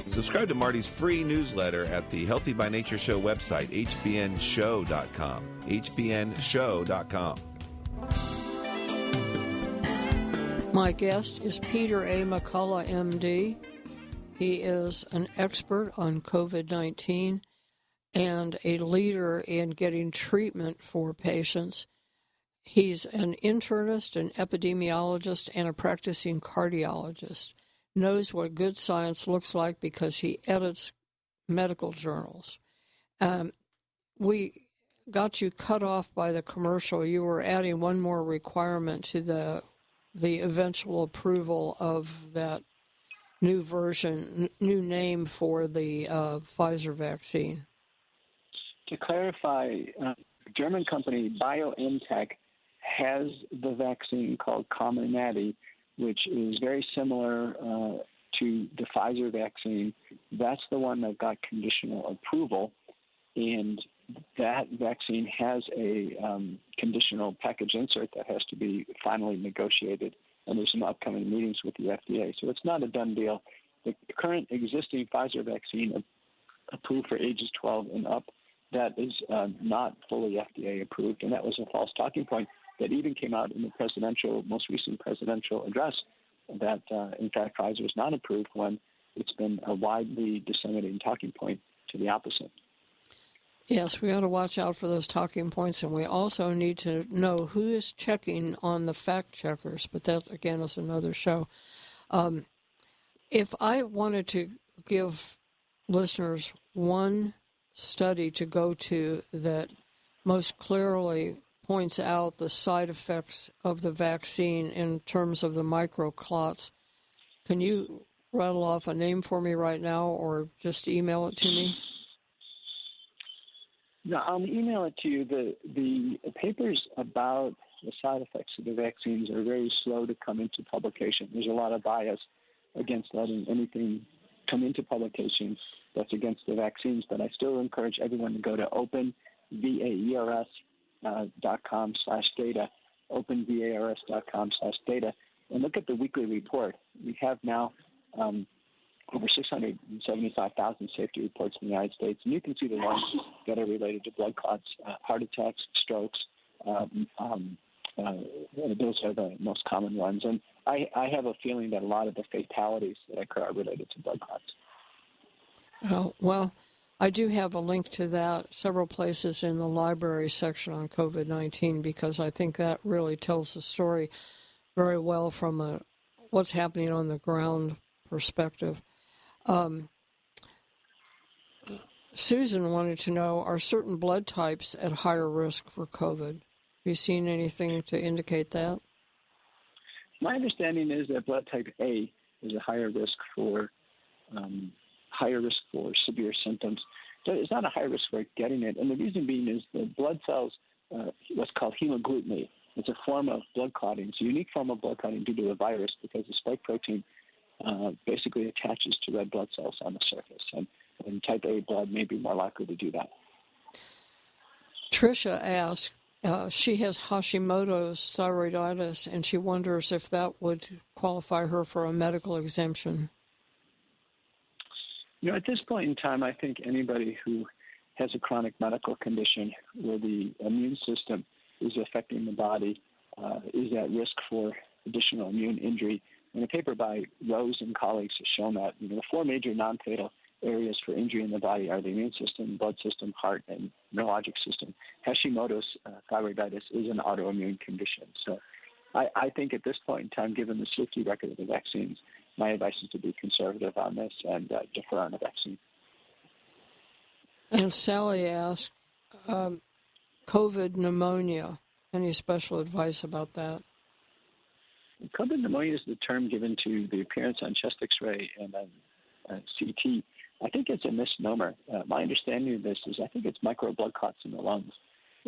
Subscribe to Marty's free newsletter at the Healthy by Nature Show website, hbnshow.com. hbnshow.com.
My guest is Peter A. McCullough, MD. He is an expert on COVID-19 and a leader in getting treatment for patients. He's an internist, an epidemiologist, and a practicing cardiologist. Knows what good science looks like because he edits medical journals. We got you cut off by the commercial. You were adding one more requirement to the eventual approval of that new version, new name for the Pfizer vaccine.
To clarify, German company BioNTech has the vaccine called Comirnaty, which is very similar to the Pfizer vaccine. That's the one that got conditional approval, and that vaccine has a conditional package insert that has to be finally negotiated, and there's some upcoming meetings with the FDA. So it's not a done deal. The current existing Pfizer vaccine approved for ages 12 and up, that is not fully FDA approved, and that was a false talking point that even came out in the most recent presidential address, that in fact Pfizer is not approved, when it's been a widely disseminated talking point to the opposite.
Yes, we ought to watch out for those talking points, and we also need to know who is checking on the fact checkers, but that, again, is another show. If I wanted to give listeners one study to go to that most clearly points out the side effects of the vaccine in terms of the microclots, can you rattle off a name for me right now, or just email it to me?
No, I'll email it to you. The papers about the side effects of the vaccines are very slow to come into publication. There's a lot of bias against letting anything come into publication that's against the vaccines, but I still encourage everyone to go to openvars.com/data, openvars.com/data, and look at the weekly report. We have now over 675,000 safety reports in the United States, and you can see the ones that are related to blood clots, heart attacks, strokes. Those are the most common ones, and I have a feeling that a lot of the fatalities that occur are related to blood clots.
Oh, well, I do have a link to that several places in the library section on COVID-19, because I think that really tells the story very well from what's happening on the ground perspective. Susan wanted to know, are certain blood types at higher risk for COVID? Have you seen anything to indicate that?
My understanding is that blood type A is a higher risk for severe symptoms. So it's not a high risk for getting it, and the reason being is the blood cells, what's called hemagglutinin. It's a form of blood clotting. It's a unique form of blood clotting due to a virus, because the spike protein basically attaches to red blood cells on the surface, and type A blood may be more likely to do that.
Tricia asked, she has Hashimoto's thyroiditis, and she wonders if that would qualify her for a medical exemption.
At this point in time, I think anybody who has a chronic medical condition where the immune system is affecting the body is at risk for additional immune injury. And a paper by Rose and colleagues has shown that the four major non-fatal areas for injury in the body are the immune system, blood system, heart, and neurologic system. Hashimoto's thyroiditis is an autoimmune condition. So I think at this point in time, given the safety record of the vaccines, my advice is to be conservative on this and defer on the vaccine.
And Sally asked, COVID pneumonia, any special advice about that?
COVID pneumonia is the term given to the appearance on chest X-ray and on CT. I think it's a misnomer. My understanding of this is I think it's micro blood clots in the lungs.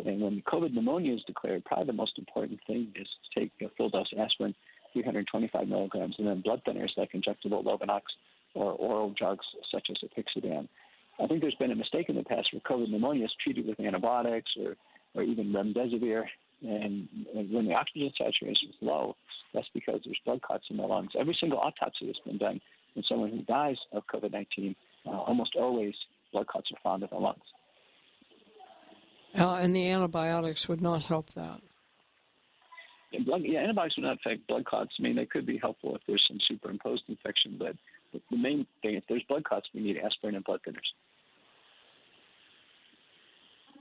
And when COVID pneumonia is declared, probably the most important thing is to take a full dose aspirin, 325 milligrams, and then blood thinners like injectable Lovenox or oral drugs such as apixaban. I think there's been a mistake in the past where COVID pneumonia is treated with antibiotics or even remdesivir. And when the oxygen saturation is low, that's because there's blood clots in the lungs. Every single autopsy that's been done in someone who dies of COVID-19, almost always blood clots are found in the lungs.
And the antibiotics would not help that.
Antibiotics would not affect blood clots. I mean, they could be helpful if there's some superimposed infection, but the main thing, if there's blood clots, we need aspirin and blood thinners.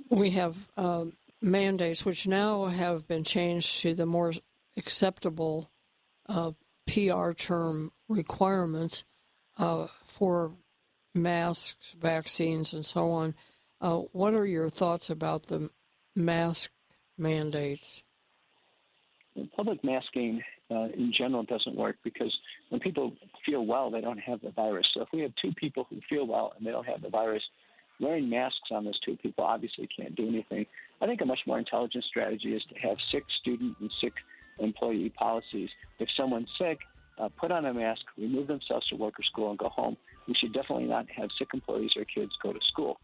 We have mandates, which now have been changed to the more acceptable PR term requirements for masks, vaccines, and so on. What are your thoughts about the mask mandates?
Public masking in general doesn't work because when people feel well, they don't have the virus. So if we have two people who feel well and they don't have the virus, wearing masks on those two people obviously can't do anything. I think a much more intelligent strategy is to have sick student and sick employee policies. If someone's sick, put on a mask, remove themselves from work or school, and go home. We should definitely not have sick employees or kids go to school.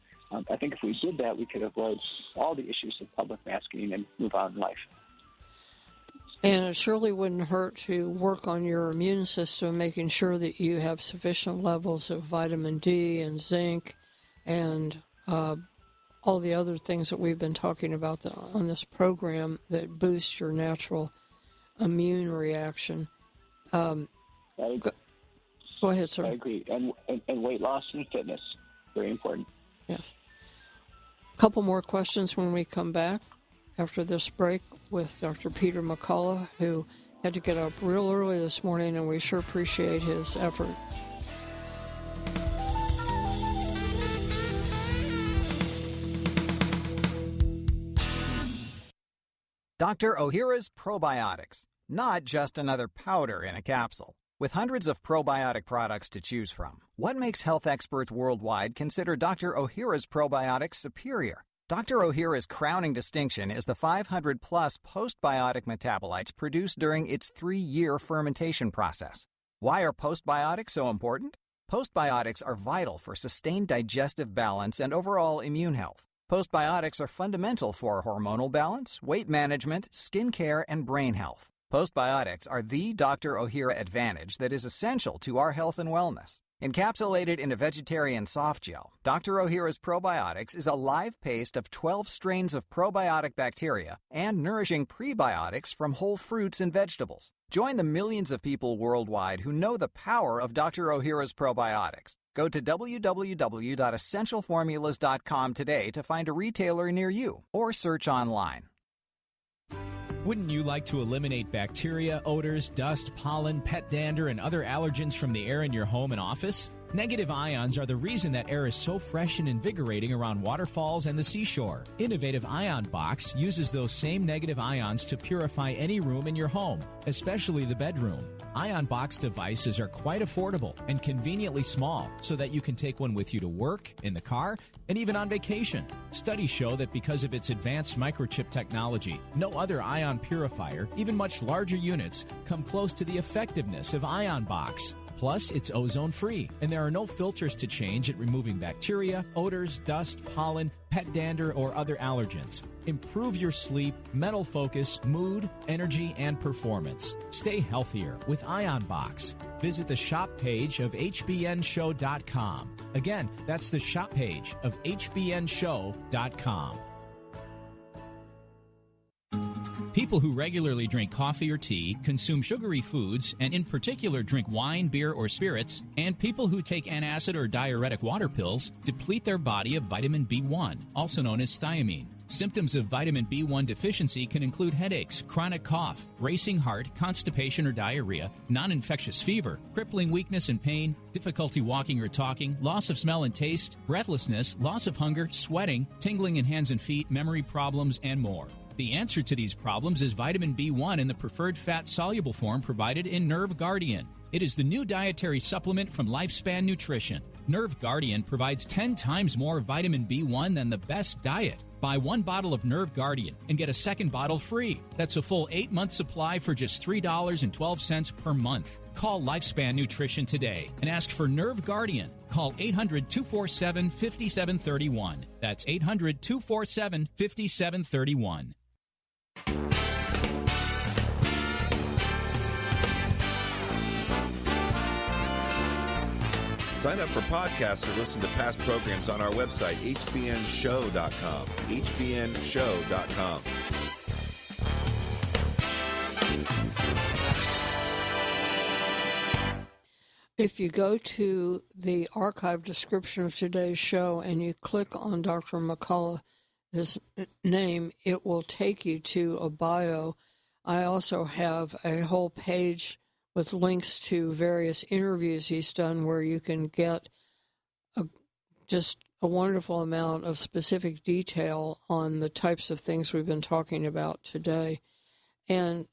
I think if we did that, we could avoid all the issues of public masking and move on in life.
And it surely wouldn't hurt to work on your immune system, making sure that you have sufficient levels of vitamin D and zinc and all the other things that we've been talking about on this program that boost your natural immune reaction. Go ahead, sir.
I agree. And weight loss and fitness, very important.
Yes. A couple more questions when we come back after this break with Dr. Peter McCullough, who had to get up real early this morning, and we sure appreciate his effort.
Dr. Ohhira's Probiotics, not just another powder in a capsule. With hundreds of probiotic products to choose from, what makes health experts worldwide consider Dr. Ohhira's Probiotics superior? Dr. Ohhira's crowning distinction is the 500-plus postbiotic metabolites produced during its 3-year fermentation process. Why are postbiotics so important? Postbiotics are vital for sustained digestive balance and overall immune health. Postbiotics are fundamental for hormonal balance, weight management, skin care, and brain health. Postbiotics are the Dr. Ohhira advantage that is essential to our health and wellness. Encapsulated in a vegetarian soft gel, Dr. Ohhira's Probiotics is a live paste of 12 strains of probiotic bacteria and nourishing prebiotics from whole fruits and vegetables. Join the millions of people worldwide who know the power of Dr. Ohhira's Probiotics. Go to www.essentialformulas.com today to find a retailer near you or search online.
Wouldn't you like to eliminate bacteria, odors, dust, pollen, pet dander, and other allergens from the air in your home and office? Negative ions are the reason that air is so fresh and invigorating around waterfalls and the seashore. Innovative Ion Box uses those same negative ions to purify any room in your home, especially the bedroom. Ion Box devices are quite affordable and conveniently small so that you can take one with you to work, in the car, and even on vacation. Studies show that because of its advanced microchip technology, no other ion purifier, even much larger units, come close to the effectiveness of Ion Box. Plus, it's ozone-free, and there are no filters to change at removing bacteria, odors, dust, pollen, pet dander, or other allergens. Improve your sleep, mental focus, mood, energy, and performance. Stay healthier with Ion Box. Visit the shop page of hbnshow.com. Again, that's the shop page of hbnshow.com. People who regularly drink coffee or tea, consume sugary foods, and in particular drink wine, beer, or spirits, and people who take antacid or diuretic water pills deplete their body of vitamin B1, also known as thiamine. Symptoms of vitamin B1 deficiency can include headaches, chronic cough, racing heart, constipation or diarrhea, non-infectious fever, crippling weakness and pain, difficulty walking or talking, loss of smell and taste, breathlessness, loss of hunger, sweating, tingling in hands and feet, memory problems, and more. The answer to these problems is vitamin B1 in the preferred fat-soluble form provided in Nerve Guardian. It is the new dietary supplement from Lifespan Nutrition. Nerve Guardian provides 10 times more vitamin B1 than the best diet. Buy one bottle of Nerve Guardian and get a second bottle free. That's a full 8-month supply for just $3.12 per month. Call Lifespan Nutrition today and ask for Nerve Guardian. Call 800-247-5731. That's 800-247-5731.
Sign up for podcasts or listen to past programs on our website, hbnshow.com. hbnshow.com.
If you go to the archive description of today's show and you click on Dr. McCullough's name, it will take you to a bio. I also have a whole page with links to various interviews he's done where you can get just a wonderful amount of specific detail on the types of things we've been talking about today. And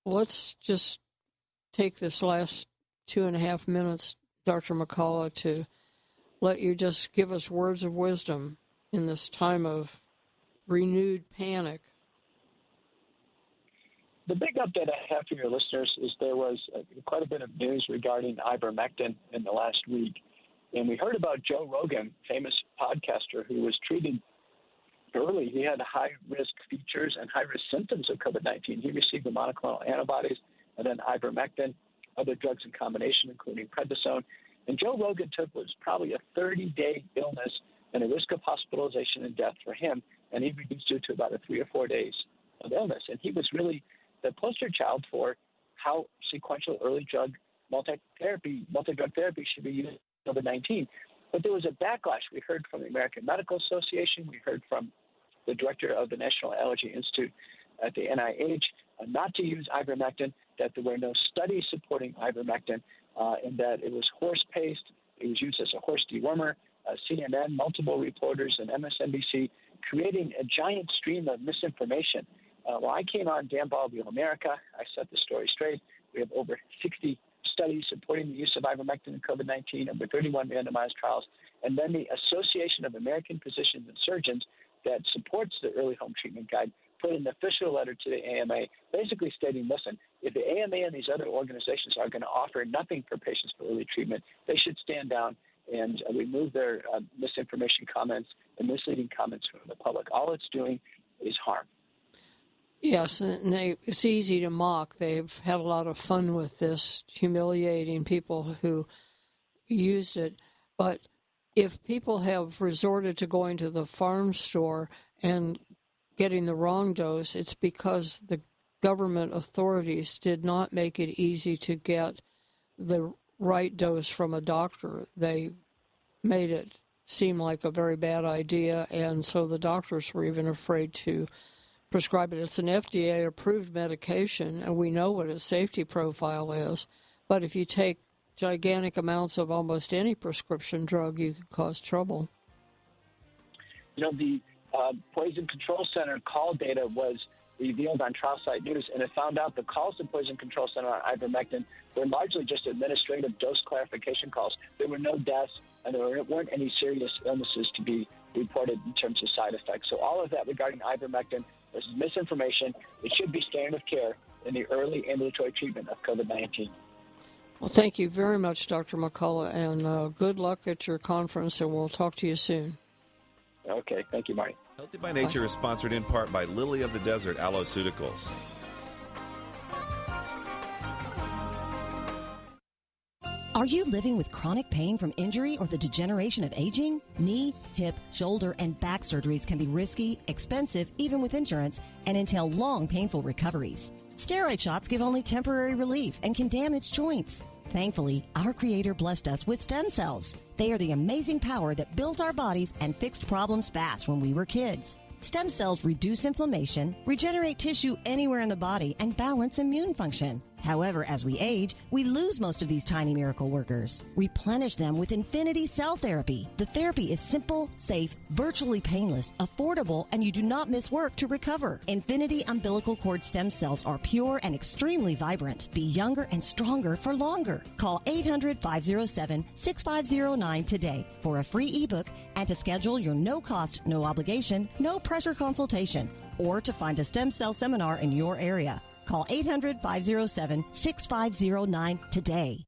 let's just take this last 2.5 minutes, Dr. McCullough, to let you just give us words of wisdom in this time of renewed panic.
The big update I have for your listeners is there was quite a bit of news regarding ivermectin in the last week. And we heard about Joe Rogan, famous podcaster, who was treated early. He had high-risk features and high-risk symptoms of COVID-19. He received the monoclonal antibodies and then ivermectin, other drugs in combination, including prednisone. And Joe Rogan took was probably a 30-day illness and a risk of hospitalization and death for him, and he reduced it to about a 3 or 4 days of illness. And he was really the poster child for how sequential early multi-drug therapy should be used in COVID-19. But there was a backlash. We heard from the American Medical Association. We heard from the director of the National Allergy Institute at the NIH not to use ivermectin, that there were no studies supporting ivermectin, and that it was horse paste. It was used as a horse dewormer. CNN, multiple reporters, and MSNBC creating a giant stream of misinformation. When I came on Dan Baldwin America, I set the story straight. We have over 60 studies supporting the use of ivermectin in COVID-19, over 31 randomized trials, and then the Association of American Physicians and Surgeons that supports the early home treatment guide put an official letter to the AMA basically stating, listen, if the AMA and these other organizations are going to offer nothing for patients for early treatment, they should stand down and remove their misinformation comments and misleading comments from the public. All it's doing is harm.
Yes, and it's easy to mock. They've had a lot of fun with this, humiliating people who used it. But if people have resorted to going to the farm store and getting the wrong dose, it's because the government authorities did not make it easy to get the right dose from a doctor. They made it seem like a very bad idea, and so the doctors were even afraid to prescribe it. It's an FDA-approved medication, and we know what its safety profile is. But if you take gigantic amounts of almost any prescription drug, you can cause trouble.
You know, the Poison Control Center call data was revealed on Trial Site News, and it found out the calls to Poison Control Center on ivermectin were largely just administrative dose clarification calls. There were no deaths, and there weren't any serious illnesses to be reported in terms of side effects. So all of that regarding ivermectin was misinformation. It should be standard of care in the early ambulatory treatment of COVID-19.
Well, thank you very much, Dr. McCullough, and good luck at your conference, and we'll talk to you soon.
Okay, thank you, Marty.
Healthy by Nature is sponsored in part by Lily of the Desert Alloceuticals.
Are you living with chronic pain from injury or the degeneration of aging? Knee, hip, shoulder, and back surgeries can be risky, expensive, even with insurance, and entail long, painful recoveries. Steroid shots give only temporary relief and can damage joints. Thankfully, our Creator blessed us with stem cells. They are the amazing power that built our bodies and fixed problems fast when we were kids. Stem cells reduce inflammation, regenerate tissue anywhere in the body, and balance immune function. However, as we age, we lose most of these tiny miracle workers. Replenish them with Infinity Cell Therapy. The therapy is simple, safe, virtually painless, affordable, and you do not miss work to recover. Infinity umbilical cord stem cells are pure and extremely vibrant. Be younger and stronger for longer. Call 800-507-6509 today for a free ebook and to schedule your no-cost, no-obligation, no-pressure consultation or to find a stem cell seminar in your area. Call 800-507-6509 today.